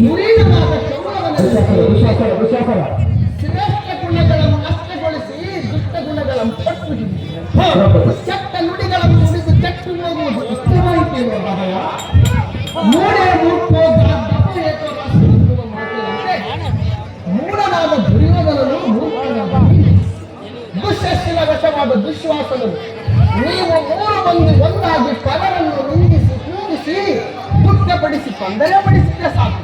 ದುರೀಣನಾದ ಚೌಡವನನ್ನು ಶ್ರೇಷ್ಠ ಗುಣಗಳನ್ನು ನಷ್ಟಗೊಳಿಸಿ ದುಷ್ಟ ಗುಣಗಳನ್ನು ಪಟ್ಟು ಕೆಟ್ಟ ನುಡಿಗಳನ್ನು ನುಡಿದು ಕೆಟ್ಟು ಹೋಗುವುದು ಇಷ್ಟವಾಯಿತೇವೆ ಮಹಯ ಮೂಡೇ ಮುಟ್ಟೋದ ದಪ್ಪ ಏಕೋ ರಾಷ್ಟ್ರ ಮಾತಿನಂತೆ ಮೂಢನಾದ ದುರ್ಯೋಧನನು ಮೂರ್ಖನಾದ ದುಶ್ಶಿಲ ವಶವಾದ ದುಶ್ವಾಸನನು ನೀವು 3 ಮಂದಿ ಒಂದಾಗಿ ಪದರನ್ನು ನಿಂದಿಸಿ ಕೂಗಿಸಿ ಮುಕ್ತಪಡಿಸಿ ತೊಂದರೆ ಪಡಿಸಿದ್ರೆ ಸಾಕು.